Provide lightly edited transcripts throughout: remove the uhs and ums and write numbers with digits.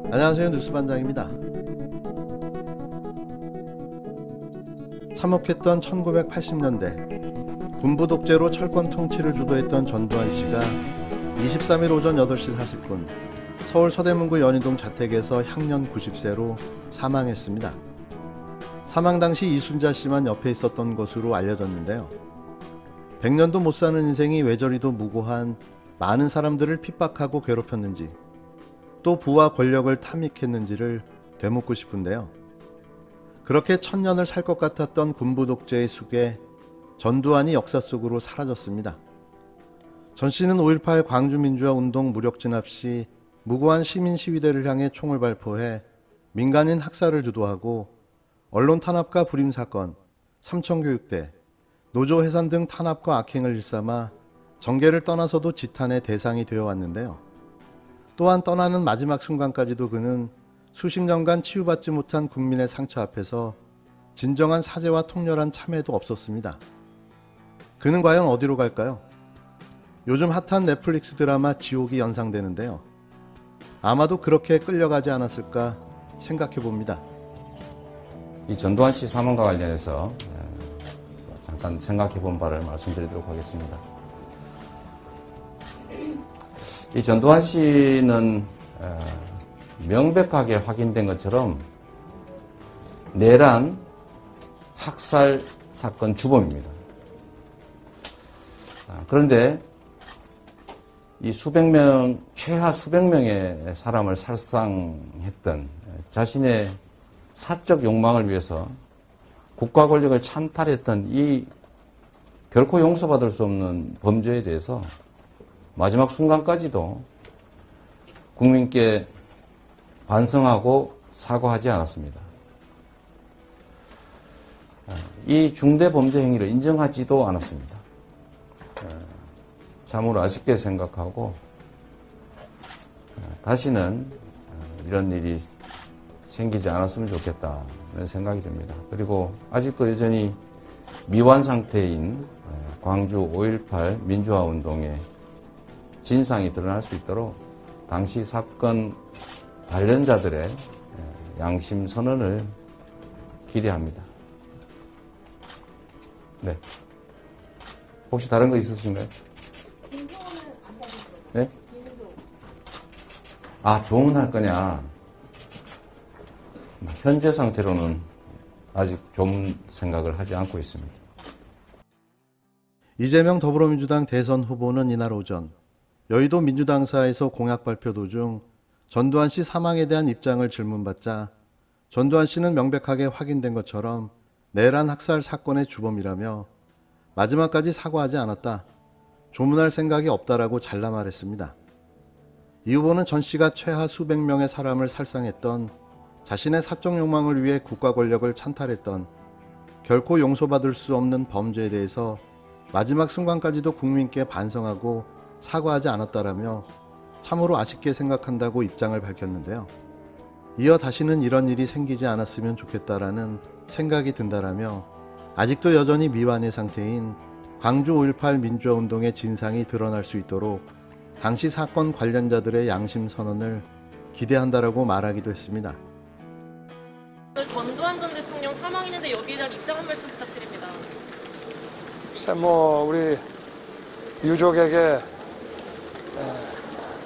안녕하세요, 뉴스반장입니다. 참혹했던 1980년대 군부 독재로 철권 통치를 주도했던 전두환 씨가 23일 오전 8시 40분 서울 서대문구 연희동 자택에서 향년 90세로 사망했습니다. 사망 당시 이순자 씨만 옆에 있었던 것으로 알려졌는데요. 100년도 못 사는 인생이 왜 저리도 무고한 많은 사람들을 핍박하고 괴롭혔는지, 또 부와 권력을 탐닉했는지를 되묻고 싶은데요. 그렇게 1000년을 살 것 같았던 군부 독재의 숙에 전두환이 역사 속으로 사라졌습니다. 전 씨는 5.18 광주민주화 운동 무력 진압 시 무고한 시민 시위대를 향해 총을 발포해 민간인 학살을 주도하고 언론 탄압과 불임 사건, 삼청교육대, 노조 해산 등 탄압과 악행을 일삼아 정계를 떠나서도 지탄의 대상이 되어 왔는데요. 또한 떠나는 마지막 순간까지도 그는 수십 년간 치유받지 못한 국민의 상처 앞에서 진정한 사죄와 통렬한 참회도 없었습니다. 그는 과연 어디로 갈까요? 요즘 핫한 넷플릭스 드라마 지옥이 연상되는데요. 아마도 그렇게 끌려가지 않았을까 생각해 봅니다. 이 전두환 씨 사망과 관련해서 잠깐 생각해 본 바를 말씀드리도록 하겠습니다. 이 전두환 씨는 명백하게 확인된 것처럼 내란 학살 사건 주범입니다. 그런데 이 최하 수백 명의 사람을 살상했던 자신의 사적 욕망을 위해서 국가 권력을 찬탈했던 이 결코 용서받을 수 없는 범죄에 대해서 마지막 순간까지도 국민께 반성하고 사과하지 않았습니다. 이 중대 범죄 행위를 인정하지도 않았습니다. 참으로 아쉽게 생각하고 다시는 이런 일이 생기지 않았으면 좋겠다는 생각이 듭니다. 그리고 아직도 여전히 미완 상태인 광주 5.18 민주화 운동의 진상이 드러날 수 있도록 당시 사건 관련자들의 양심 선언을 기대합니다. 네. 혹시 다른 거 있으신가요? 네? 조문할 거냐? 현재 상태로는 아직 조문 생각을 하지 않고 있습니다. 이재명 더불어민주당 대선 후보는 이날 오전 여의도 민주당사에서 공약 발표 도중 전두환 씨 사망에 대한 입장을 질문받자 전두환 씨는 명백하게 확인된 것처럼 내란 학살 사건의 주범이라며 마지막까지 사과하지 않았다, 조문할 생각이 없다라고 잘라 말했습니다. 이 후보는 전 씨가 최하 수백 명의 사람을 살상했던, 자신의 사적 욕망을 위해 국가 권력을 찬탈했던 결코 용서받을 수 없는 범죄에 대해서 마지막 순간까지도 국민께 반성하고 사과하지 않았다라며 참으로 아쉽게 생각한다고 입장을 밝혔는데요. 이어 다시는 이런 일이 생기지 않았으면 좋겠다라는 생각이 든다라며 아직도 여전히 미완의 상태인 광주 5.18 민주화운동의 진상이 드러날 수 있도록 당시 사건 관련자들의 양심 선언을 기대한다라고 말하기도 했습니다. 전두환 전 대통령 사망했는데 여기에 대한 입장 한 말씀 부탁드립니다. 글쎄 우리 유족에게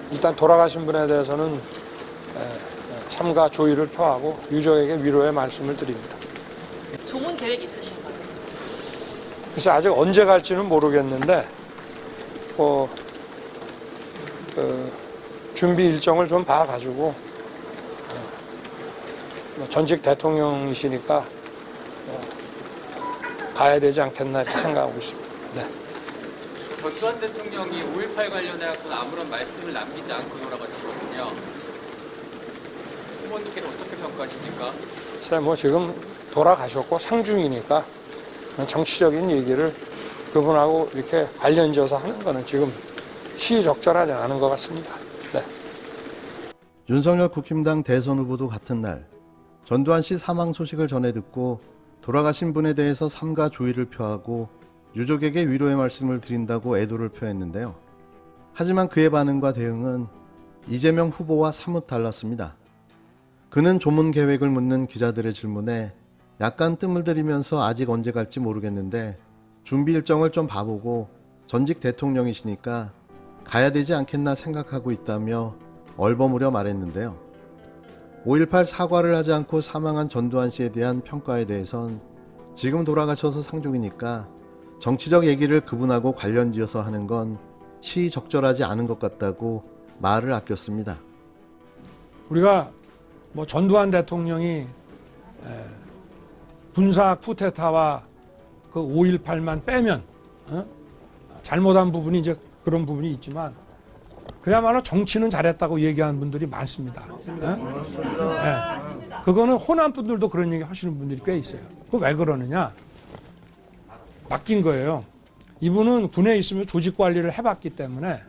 일단 돌아가신 분에 대해서는 참가 조의를 표하고 유족에게 위로의 말씀을 드립니다. 조문 계획 있으신가요? 그래서 아직 언제 갈지는 모르겠는데 준비 일정을 좀 봐가지고 전직 대통령이시니까 가야 되지 않겠나 이렇게 생각하고 있습니다. 네. 전두환 대통령이 5.18 관련해서 아무런 말씀을 남기지 않고 돌아가시거든요. 후보님께는 어떻게 평가하십니까? 글쎄 지금 돌아가셨고 상중이니까 정치적인 얘기를 그분하고 이렇게 관련져서 하는 거는 지금 시의적절하지 않은 것 같습니다. 네. 윤석열 국힘당 대선 후보도 같은 날 전두환 씨 사망 소식을 전해 듣고 돌아가신 분에 대해서 삼가 조의를 표하고 유족에게 위로의 말씀을 드린다고 애도를 표했는데요. 하지만 그의 반응과 대응은 이재명 후보와 사뭇 달랐습니다. 그는 조문 계획을 묻는 기자들의 질문에 약간 뜸을 들이면서 아직 언제 갈지 모르겠는데 준비 일정을 좀 봐보고 전직 대통령이시니까 가야 되지 않겠나 생각하고 있다며 얼버무려 말했는데요. 5.18 사과를 하지 않고 사망한 전두환 씨에 대한 평가에 대해선 지금 돌아가셔서 상중이니까 정치적 얘기를 그분하고 관련지어서 하는 건 시적절하지 않은 것 같다고 말을 아꼈습니다. 우리가 뭐 전두환 대통령이 군사 쿠데타와 그 5.18만 빼면 잘못한 부분이 이제 그런 부분이 있지만 그야말로 정치는 잘했다고 얘기하는 분들이 많습니다. 그거는 호남 분들도 그런 얘기 하시는 분들이 꽤 있어요. 그 왜 그러느냐? 맡긴 거예요. 이분은 군에 있으면 조직 관리를 해봤기 때문에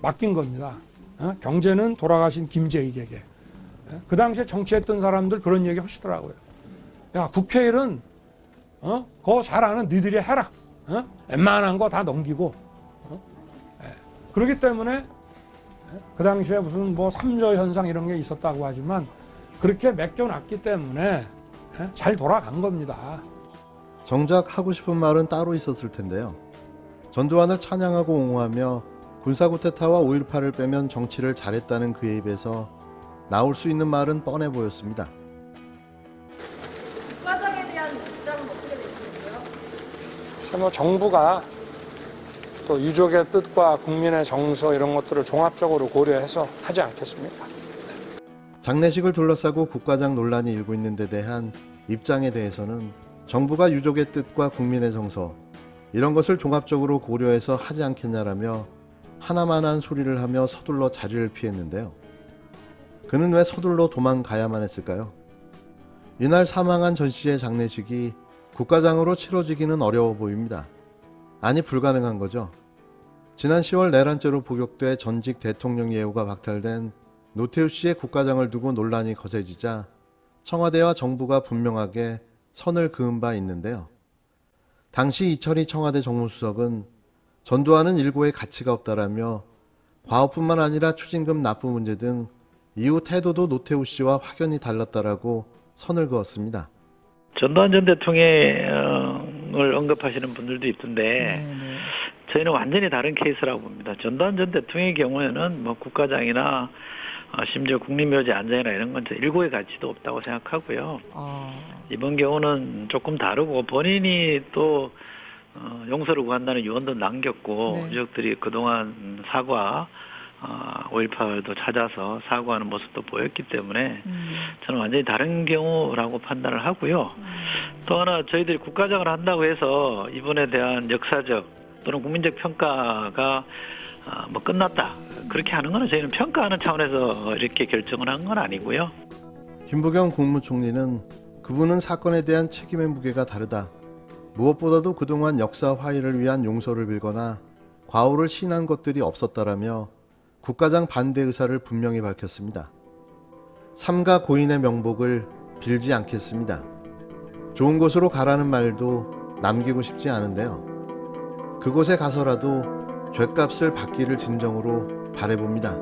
맡긴 겁니다. 경제는 돌아가신 김재익에게. 그 당시에 정치했던 사람들 그런 얘기 하시더라고요. 야, 국회일은 그거 잘 아는 니들이 해라. 웬만한 거 다 넘기고. 그렇기 때문에 그 당시에 무슨 뭐 삼조 현상 이런 게 있었다고 하지만 그렇게 맡겨놨기 때문에 잘 돌아간 겁니다. 정작 하고 싶은 말은 따로 있었을 텐데요. 전두환을 찬양하고 옹호하며 군사 쿠데타와 5.18을 빼면 정치를 잘했다는 그의 입에서 나올 수 있는 말은 뻔해 보였습니다. 국가장에 대한 입장은 어떻게 되시는가요? 그래서 뭐 정부가 또 유족의 뜻과 국민의 정서 이런 것들을 종합적으로 고려해서 하지 않겠습니까? 장례식을 둘러싸고 국가장 논란이 일고 있는 데 대한 입장에 대해서는 정부가 유족의 뜻과 국민의 정서 이런 것을 종합적으로 고려해서 하지 않겠냐라며 하나만한 소리를 하며 서둘러 자리를 피했는데요. 그는 왜 서둘러 도망가야만 했을까요? 이날 사망한 전 씨의 장례식이 국가장으로 치러지기는 어려워 보입니다. 아니 불가능한 거죠. 지난 10월 내란죄로 복역돼 전직 대통령 예우가 박탈된 노태우 씨의 국가장을 두고 논란이 거세지자 청와대와 정부가 분명하게 선을 그은 바 있는데요. 당시 이철희 청와대 정무수석은 전두환은 일고의 가치가 없다라며 과업뿐만 아니라 추징금 납부 문제 등 이후 태도도 노태우 씨와 확연히 달랐다라고 선을 그었습니다. 전두환 전 대통령을 언급하시는 분들도 있던데 저희는 완전히 다른 케이스라고 봅니다. 전두환 전 대통령의 경우에는 뭐 국가장이나 심지어 국립묘지 안장이나 이런 건 일고의 가치도 없다고 생각하고요. 이번 경우는 조금 다르고 본인이 또 용서를 구한다는 유언도 남겼고 유족들이 그동안 사과 5.18도 찾아서 사과하는 모습도 보였기 때문에 저는 완전히 다른 경우라고 판단을 하고요. 또 하나 저희들이 국가장을 한다고 해서 이번에 대한 역사적 또는 국민적 평가가 뭐 끝났다 그렇게 하는 거는 저희는 평가하는 차원에서 이렇게 결정을 한 건 아니고요. 김부겸 국무총리는 그분은 사건에 대한 책임의 무게가 다르다. 무엇보다도 그동안 역사 화해를 위한 용서를 빌거나 과오를 시인한 것들이 없었다라며 국가장 반대 의사를 분명히 밝혔습니다. 삼가 고인의 명복을 빌지 않겠습니다. 좋은 곳으로 가라는 말도 남기고 싶지 않은데요. 그곳에 가서라도 죗값을 받기를 진정으로 바라봅니다.